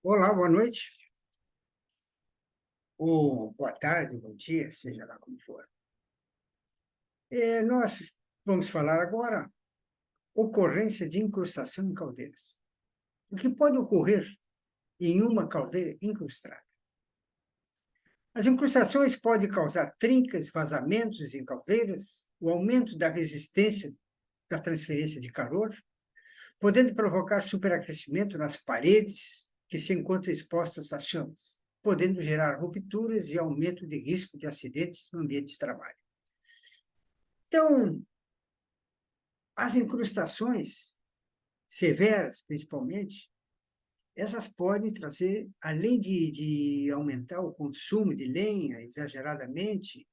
Olá, boa noite, ou boa tarde, bom dia, seja lá como for. Nós vamos falar agora ocorrência de incrustação em caldeiras. O que pode ocorrer em uma caldeira incrustada? As incrustações podem causar trincas, vazamentos em caldeiras, o aumento da resistência da transferência de calor, podendo provocar superaquecimento nas paredes que se encontram expostas às chamas, podendo gerar rupturas e aumento de risco de acidentes no ambiente de trabalho. Então, as incrustações severas, principalmente, essas podem trazer, além de aumentar o consumo de lenha exageradamente,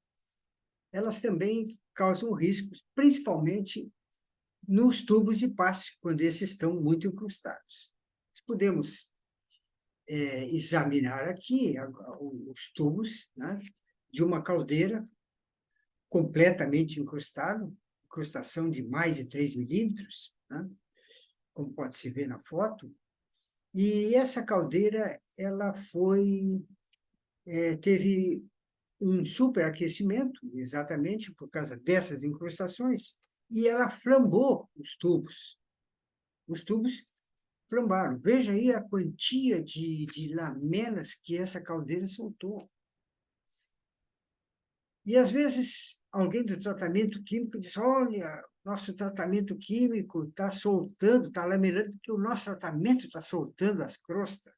elas também causam riscos, principalmente nos tubos de passe, quando esses estão muito incrustados. Podemos examinar aqui os tubos, né, de uma caldeira completamente incrustado, incrustação de mais de 3 milímetros, né, como pode se ver na foto. E essa caldeira, ela teve um superaquecimento, exatamente por causa dessas incrustações, e ela flambou os tubos. Os tubos flambaram. Veja aí a quantia de lamelas que essa caldeira soltou. E, às vezes, alguém do tratamento químico diz, olha, nosso tratamento químico está soltando, está lamelando, porque o nosso tratamento está soltando as crostas.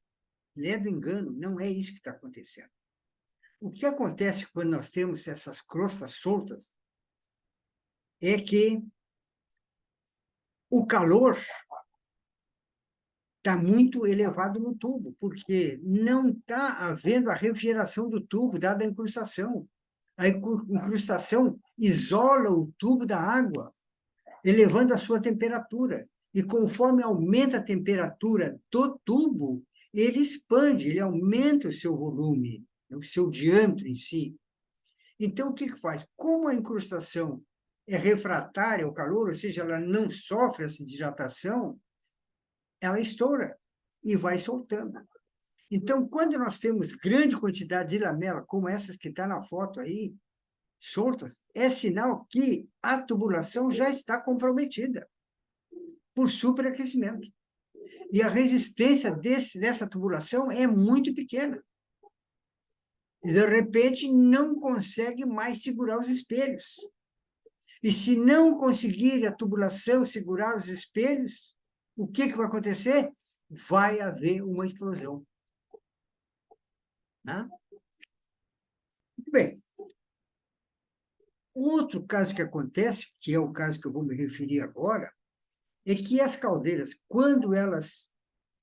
Ledo engano, não é isso que está acontecendo. O que acontece quando nós temos essas crostas soltas é que o calor está muito elevado no tubo, porque não está havendo a refrigeração do tubo, dada a incrustação. A incrustação isola o tubo da água, elevando a sua temperatura. E conforme aumenta a temperatura do tubo, ele expande, ele aumenta o seu volume, o seu diâmetro em si. Então, o que faz? Como a incrustação é refratária ao calor, ou seja, ela não sofre essa dilatação, ela estoura e vai soltando. Então, quando nós temos grande quantidade de lamela, como essas que está na foto aí, soltas, é sinal que a tubulação já está comprometida por superaquecimento. E a resistência dessa tubulação é muito pequena. E, de repente, não consegue mais segurar os espelhos. E se não conseguir a tubulação segurar os espelhos, o que vai acontecer? Vai haver uma explosão. Né? Muito bem. Outro caso que acontece, que é o caso que eu vou me referir agora, é que as caldeiras, quando elas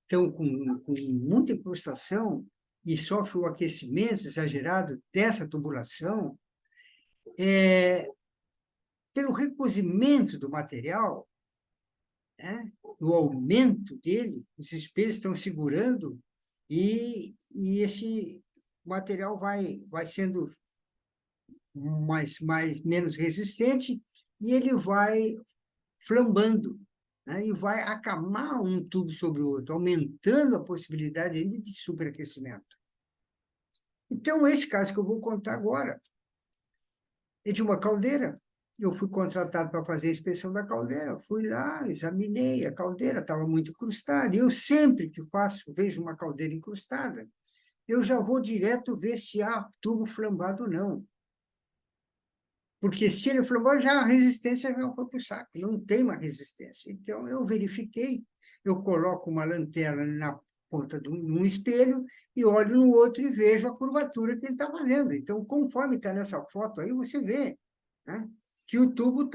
estão com muita incrustação e sofrem o aquecimento exagerado dessa tubulação, pelo recozimento do material, né, o aumento dele, os espelhos estão segurando e esse material vai sendo menos resistente e ele vai flambando, né, e vai acamar um tubo sobre o outro, aumentando a possibilidade de superaquecimento. Então, esse caso que eu vou contar agora é de uma caldeira. Eu fui contratado para fazer a inspeção da caldeira. Fui lá, examinei a caldeira, estava muito incrustada. E eu sempre que vejo uma caldeira incrustada, eu já vou direto ver se há tubo flambado ou não. Porque se ele flambou, já a resistência já foi para o saco, não tem uma resistência. Então, eu verifiquei, eu coloco uma lanterna na ponta de um espelho e olho no outro e vejo a curvatura que ele está fazendo. Então, conforme está nessa foto aí, você vê, né, que o tubo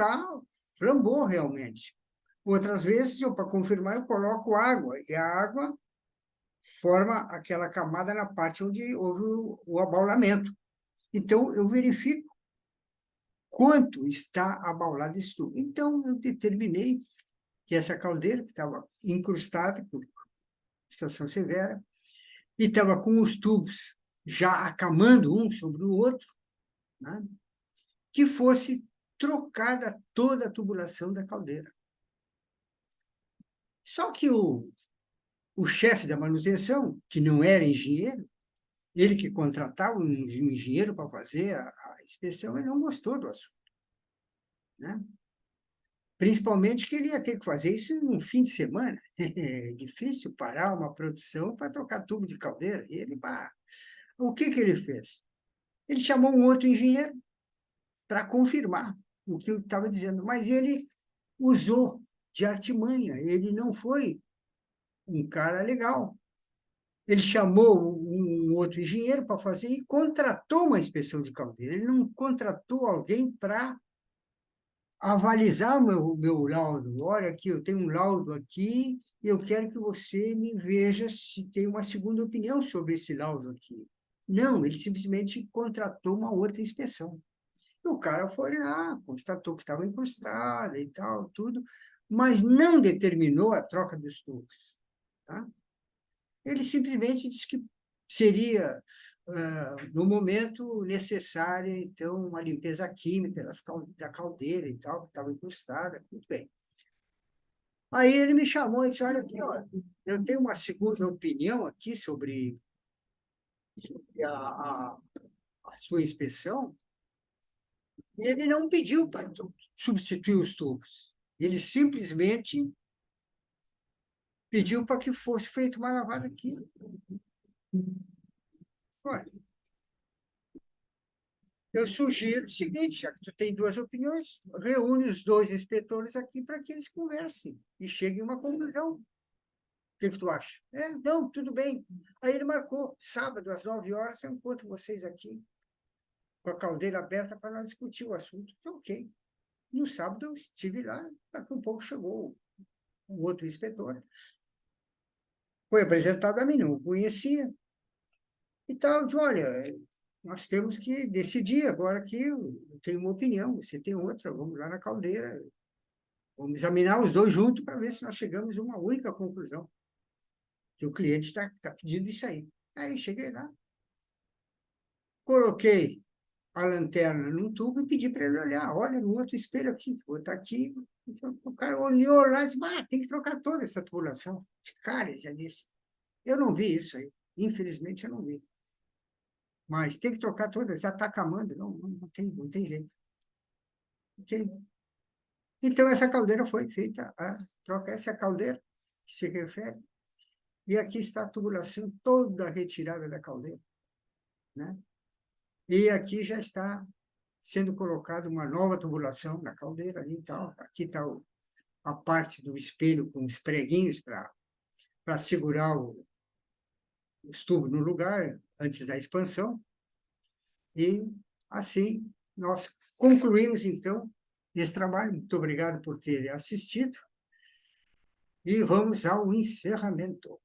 flambou realmente. Outras vezes, para confirmar, eu coloco água, e a água forma aquela camada na parte onde houve o abaulamento. Então, eu verifico quanto está abaulado esse tubo. Então, eu determinei que essa caldeira, que estava incrustada por estação severa, e estava com os tubos já acamando um sobre o outro, né, que fosse trocada toda a tubulação da caldeira. Só que o o chefe da manutenção, que não era engenheiro, ele que contratava um engenheiro para fazer a inspeção, ele não gostou do assunto, né? Principalmente que ele ia ter que fazer isso num fim de semana. É difícil parar uma produção para tocar tubo de caldeira. E ele, pá, o que ele fez? Ele chamou um outro engenheiro para confirmar o que eu estava dizendo, mas ele usou de artimanha, ele não foi um cara legal. Ele chamou um outro engenheiro para fazer e contratou uma inspeção de caldeira. Ele não contratou alguém para avalizar o meu laudo. Olha aqui, eu tenho um laudo aqui e eu quero que você me veja se tem uma segunda opinião sobre esse laudo aqui. Não, ele simplesmente contratou uma outra inspeção. E o cara foi lá, constatou que estava encostada e tal, tudo, mas não determinou a troca dos tubos. Tá? Ele simplesmente disse que seria, no momento, necessária, então, uma limpeza química da caldeira e tal, que estava incrustada, tudo bem. Aí ele me chamou e disse, olha aqui, ó, eu tenho uma segunda opinião aqui sobre a sua inspeção, e ele não pediu para substituir os tubos. Ele simplesmente pediu para que fosse feita uma lavada aqui. Olha, eu sugiro o seguinte, já que tu tem duas opiniões, reúne os dois inspetores aqui para que eles conversem e cheguem a uma conclusão. O que tu acha? Não, tudo bem. Aí ele marcou, sábado, às 9 horas, eu encontro vocês aqui, com a caldeira aberta para nós discutir o assunto. Então, ok. No sábado eu estive lá, daqui a um pouco chegou o outro inspetor. Foi apresentado a mim, não o conhecia. E tal, de olha, nós temos que decidir agora que eu tenho uma opinião, você tem outra, vamos lá na caldeira, vamos examinar os dois juntos para ver se nós chegamos a uma única conclusão, que o cliente está pedindo isso aí. Aí cheguei lá, coloquei a lanterna num tubo e pedi para ele olhar, olha no outro espelho aqui, que vou estar aqui. O cara olhou lá e disse, tem que trocar toda essa tubulação. Cara, ele já disse, eu não vi isso aí, infelizmente eu não vi. Mas tem que trocar toda, já está acamando, não tem jeito. Okay? Então, essa caldeira foi feita, a troca, essa é a caldeira que se refere, e aqui está a tubulação toda retirada da caldeira, né? E aqui já está sendo colocada uma nova tubulação na caldeira ali e tal. Aqui está a parte do espelho com os preguinhos para segurar os tubos no lugar antes da expansão. E assim nós concluímos, então, esse trabalho. Muito obrigado por ter assistido. E vamos ao encerramento.